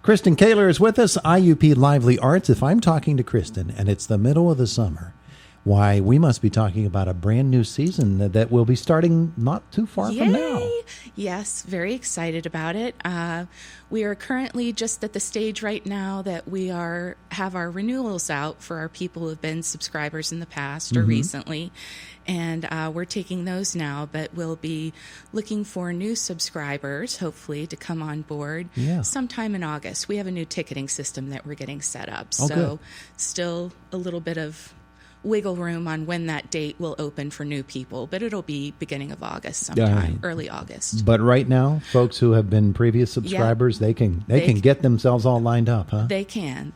Kristen Koehler is with us, IUP Lively Arts. If I'm talking to Kristen and it's the middle of the summer, why, we must be talking about a brand new season that will be starting not too far from now. Yes, very excited about it. We are currently just at the stage right now that we have our renewals out for our people who have been subscribers in the past or recently. And we're taking those now, but we'll be looking for new subscribers, hopefully, to come on board sometime in August. We have a new ticketing system that we're getting set up. So still a little bit of wiggle room on when that date will open for new people, but it'll be beginning of August sometime, early August. But right now, folks who have been previous subscribers, they can get themselves all lined up, huh? They can.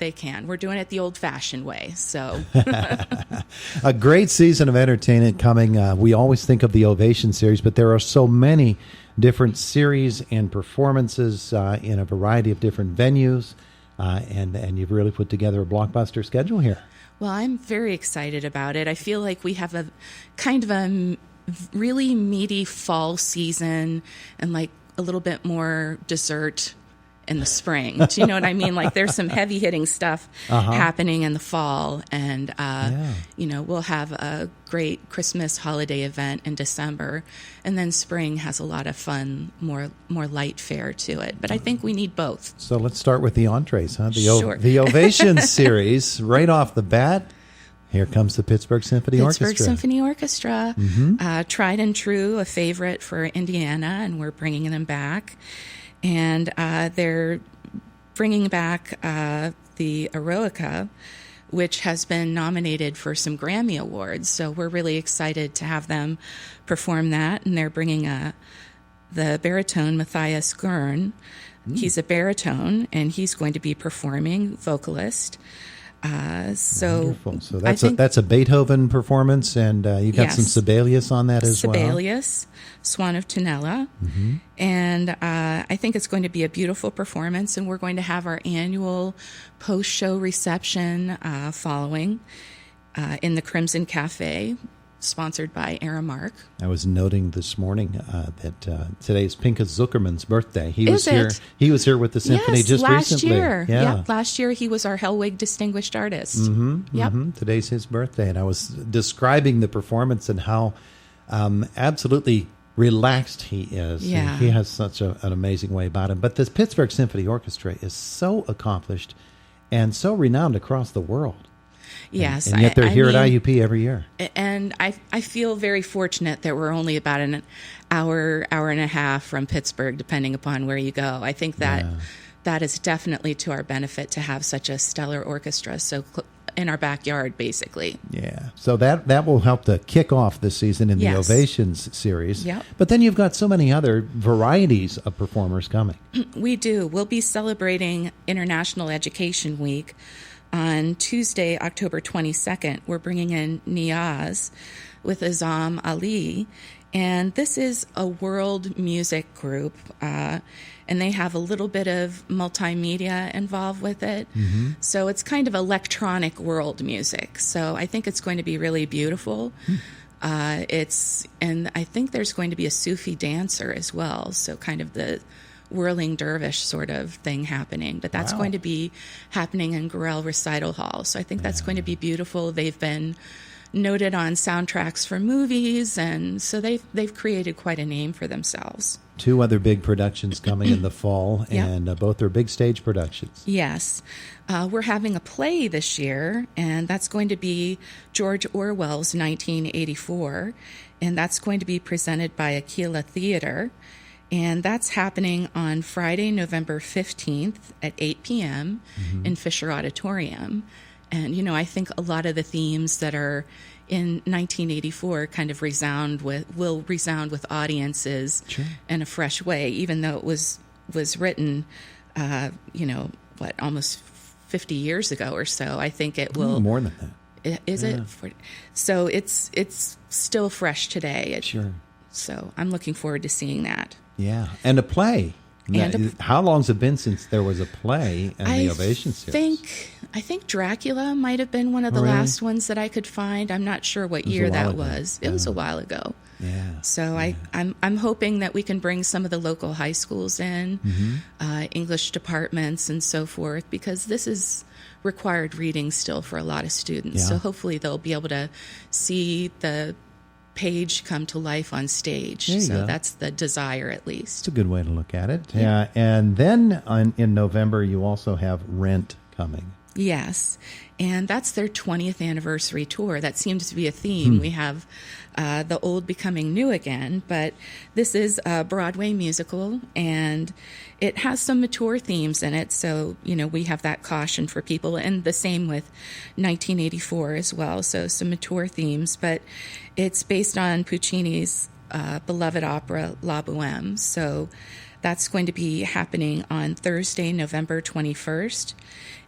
We're doing it the old-fashioned way, so. A great season of entertainment coming. We always think of the Ovation series, but there are so many different series and performances in a variety of different venues, and you've really put together a blockbuster schedule here. Well, I'm very excited about it. I feel like we have a kind of a really meaty fall season and like a little bit more dessert in the spring. Do you know what I mean? Like there's some heavy hitting stuff happening in the fall, and we'll have a great Christmas holiday event in December, and then spring has a lot of fun, more light fare to it. But I think we need both. So let's start with the entrees, huh? Sure. The Ovation series, right off the bat. Here comes the Pittsburgh Symphony Orchestra. Pittsburgh Symphony Orchestra, tried and true, a favorite for Indiana, and we're bringing them back. And they're bringing back the Eroica, which has been nominated for some Grammy Awards. So we're really excited to have them perform that. And they're bringing the baritone Matthias Gurn. He's a baritone, and he's going to be performing, vocalist. Wonderful. So that's a Beethoven performance, and you've got some Sibelius on that as well. Sibelius, Swan of Tunella. And I think it's going to be a beautiful performance, and we're going to have our annual post-show reception following in the Crimson Cafe, sponsored by Aramark. I was noting this morning that today's Pinchas Zuckerman's birthday. He was here with the symphony just last recently. Year. Yeah, last year he was our Hellwig Distinguished Artist. Today's his birthday, and I was describing the performance and how absolutely relaxed he is. Yeah. He has such an amazing way about him. But the Pittsburgh Symphony Orchestra is so accomplished and so renowned across the world. Yes. And yet they're here at IUP every year. And I feel very fortunate that we're only about an hour and a half from Pittsburgh, depending upon where you go. I think that is definitely to our benefit to have such a stellar orchestra in our backyard, basically. Yeah. So that will help to kick off this season in the Ovations series. Yep. But then you've got so many other varieties of performers coming. We do. We'll be celebrating International Education Week. On Tuesday, October 22nd, we're bringing in Niaz with Azam Ali, and this is a world music group, and they have a little bit of multimedia involved with it. So it's kind of electronic world music. So I think it's going to be really beautiful. And I think there's going to be a Sufi dancer as well, so kind of the whirling dervish sort of thing happening, but that's going to be happening in Gorel Recital Hall. So I think that's going to be beautiful. They've been noted on soundtracks for movies, and so they've created quite a name for themselves. 2 other big productions coming in the fall, and both are big stage productions. Yes. We're having a play this year, and that's going to be George Orwell's 1984, and that's going to be presented by Aquila Theater. And that's happening on Friday, November 15th at 8 p.m. in Fisher Auditorium. And, I think a lot of the themes that are in 1984 kind of will resound with audiences in a fresh way, even though it was written, almost 50 years ago or so. I think it will... More than that. Is it? So it's still fresh today. Sure. So I'm looking forward to seeing that. Yeah, and a play How long's it been since there was a play in the Ovation series? I think Dracula might have been one of the last ones that I could find. I'm not sure what year that was. It was a while ago. Yeah. So I'm hoping that we can bring some of the local high schools in, English departments and so forth, because this is required reading still for a lot of students. Yeah. So hopefully they'll be able to see the page come to life on stage. So that's the desire, at least. It's a good way to look at it. Yeah. And then in November, you also have Rent coming. Yes, and that's their 20th anniversary tour. That seems to be a theme. We have the old becoming new again, but this is a Broadway musical, and it has some mature themes in it. So, we have that caution for people, and the same with 1984 as well. So some mature themes, but it's based on Puccini's beloved opera La Boheme. So that's going to be happening on Thursday, November 21st.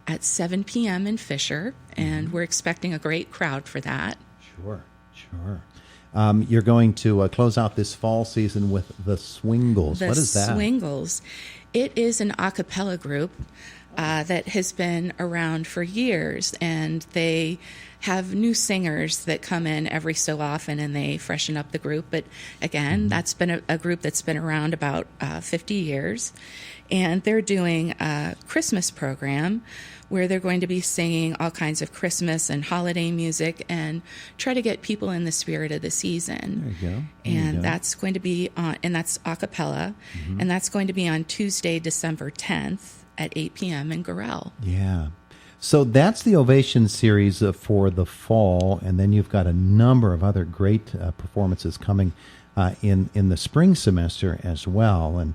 At 7 p.m. in Fisher, and we're expecting a great crowd for that. Sure. You're going to close out this fall season with the Swingles. What is that? The Swingles. It is an a cappella group that has been around for years, and they have new singers that come in every so often, and they freshen up the group. But again, that's been a group that's been around about 50 years, and they're doing a Christmas program where they're going to be singing all kinds of Christmas and holiday music and try to get people in the spirit of the season. There you go. And that's going to be on, and that's a cappella, and that's going to be on Tuesday, December 10th at 8 p.m. in Gorell. Yeah. So that's the Ovation series for the fall, and then you've got a number of other great performances coming in the spring semester as well. And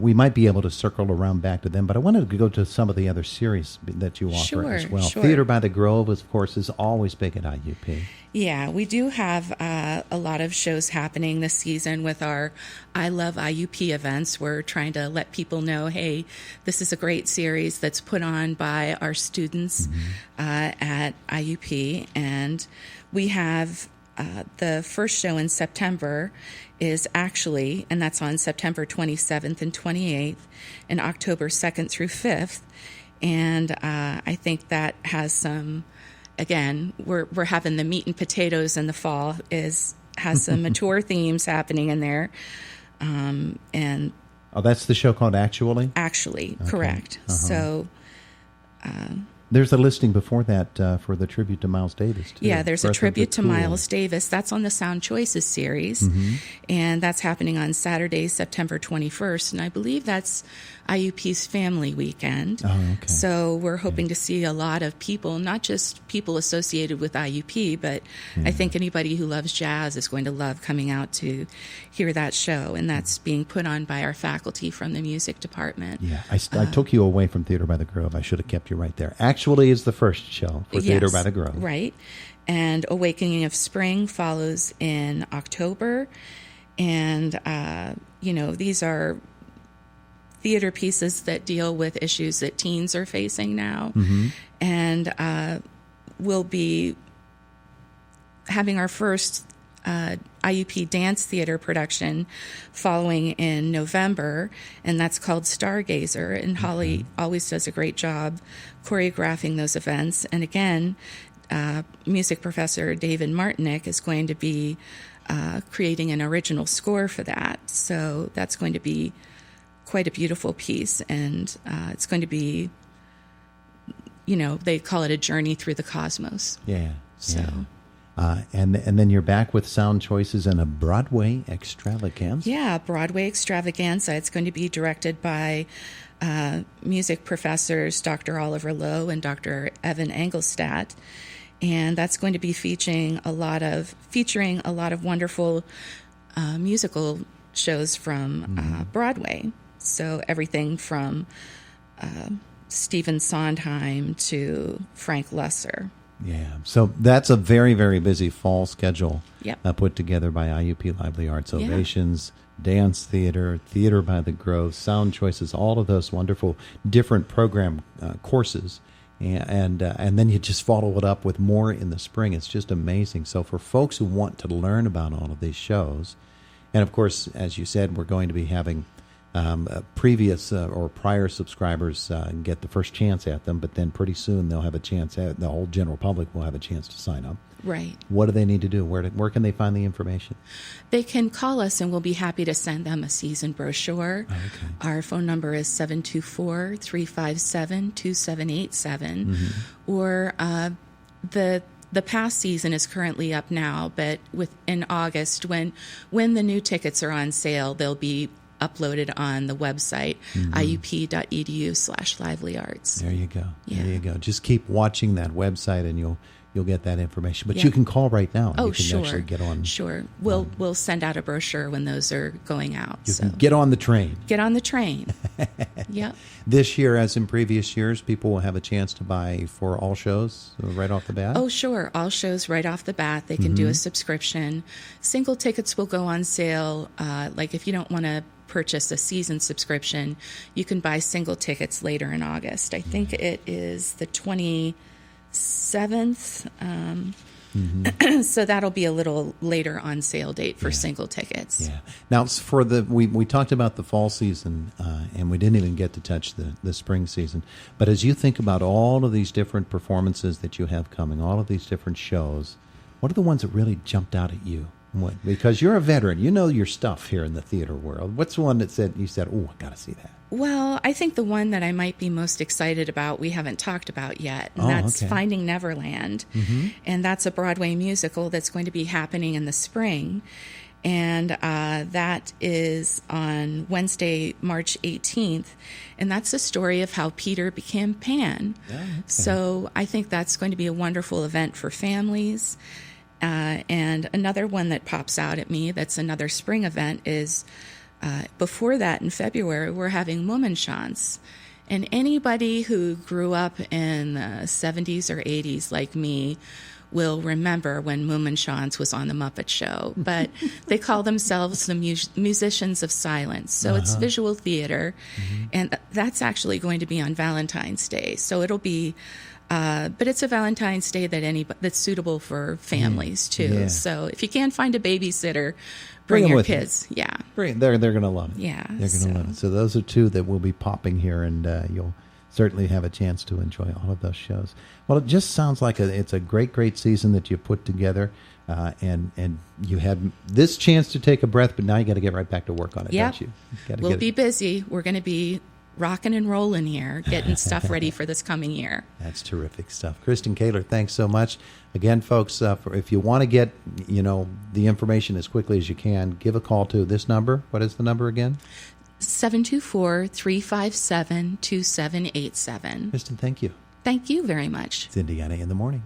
we might be able to circle around back to them, but I wanted to go to some of the other series that you offer as well. Sure. Theater by the Grove, of course, is always big at IUP. Yeah, we do have a lot of shows happening this season with our I Love IUP events. We're trying to let people know, hey, this is a great series that's put on by our students at IUP. And we have the first show in September is actually, and that's on September 27th and 28th, and October 2nd through 5th. And I think that has some, again, we're having the meat and potatoes in the fall, has some mature themes happening in there. And that's the show called Actually? Actually, okay. Correct. So there's a listing before that for the tribute to Miles Davis, too. Yeah, there's a tribute to Miles Davis. That's on the Sound Choices series, and that's happening on Saturday, September 21st, and I believe that's IUP's family weekend. Oh, okay. So we're hoping to see a lot of people, not just people associated with IUP, but I think anybody who loves jazz is going to love coming out to hear that show, and that's being put on by our faculty from the music department. Yeah, I took you away from Theater by the Grove. I should have kept you right there. Actually is the first show for Theater by the Grove. Right. And Awakening of Spring follows in October. And, these are theater pieces that deal with issues that teens are facing now. And we'll be having our first IUP dance theater production following in November, and that's called Stargazer. And Holly always does a great job choreographing those events. And again, music professor David Martinick is going to be creating an original score for that. So that's going to be quite a beautiful piece, and it's going to be, they call it a journey through the cosmos. Yeah. So. And then you're back with Sound Choices and a Broadway extravaganza. Yeah, Broadway extravaganza. It's going to be directed by music professors Dr. Oliver Lowe and Dr. Evan Engelstadt, and that's going to be featuring a lot of wonderful musical shows from Broadway. So everything from Stephen Sondheim to Frank Lesser. Yeah, so that's a very, very busy fall schedule Yep. Put together by IUP Lively Arts Ovations, Dance Theater, Theater by the Grove, Sound Choices, all of those wonderful different program courses. And then you just follow it up with more in the spring. It's just amazing. So for folks who want to learn about all of these shows, and of course, as you said, we're going to be having previous or prior subscribers get the first chance at them, but then pretty soon they'll have a chance the whole general public will have a chance to sign up. Right. What do they need to do? Where can they find the information? They can call us and we'll be happy to send them a season brochure. Oh, okay. Our phone number is 724-357-2787. Or the past season is currently up now, but in August, when the new tickets are on sale, they'll be uploaded on the website, iup.edu/livelyarts. There you go. Yeah. There you go. Just keep watching that website and you'll get that information. But Yeah. you can call right now. Oh, you can sure. actually get on. Sure. We'll send out a brochure when those are going out. You So can get on the train. get on the train. Yep. This year, as in previous years, people will have a chance to buy for all shows right off the bat? Oh, sure. All shows right off the bat. They can do a subscription. Single tickets will go on sale. Like if you don't want to purchase a season subscription, you can buy single tickets later in August. I think it is the 27th. So that'll be a little later on sale date for single tickets. Yeah. Now, for we talked about the fall season, and we didn't even get to touch the spring season. But as you think about all of these different performances that you have coming, all of these different shows, what are the ones that really jumped out at you? Because you're a veteran, you know your stuff here in the theater world. What's the one that you said, "Oh, I got to see that"? Well, I think the one that I might be most excited about we haven't talked about yet, and that's okay. Finding Neverland. And that's a Broadway musical that's going to be happening in the spring. And that is on Wednesday, March 18th. And that's the story of how Peter became Pan. Oh, okay. So I think that's going to be a wonderful event for families. And another one that pops out at me that's another spring event is before that in February, we're having Mummenschanz. And anybody who grew up in the 70s or 80s like me will remember when Mummenschanz was on The Muppet Show. But they call themselves the Musicians of Silence. So it's visual theater. And that's actually going to be on Valentine's Day. So it'll be... but it's a Valentine's Day that's suitable for families too. Yeah. So if you can't find a babysitter, bring them your with kids. you. Yeah, They're going to love it. Yeah, they're going to love it. So those are two that will be popping here, and you'll certainly have a chance to enjoy all of those shows. Well, it just sounds like it's a great season that you put together, and you had this chance to take a breath, but now you got to get right back to work on it, don't you? We'll be busy. We're going to be rocking and rolling here, getting stuff ready for this coming year. That's terrific stuff. Kristen Koehler, thanks so much. Again, folks, if you want to get the information as quickly as you can, give a call to this number. What is the number again? 724-357-2787. Kristen, thank you. Thank you very much. It's Indiana in the Morning.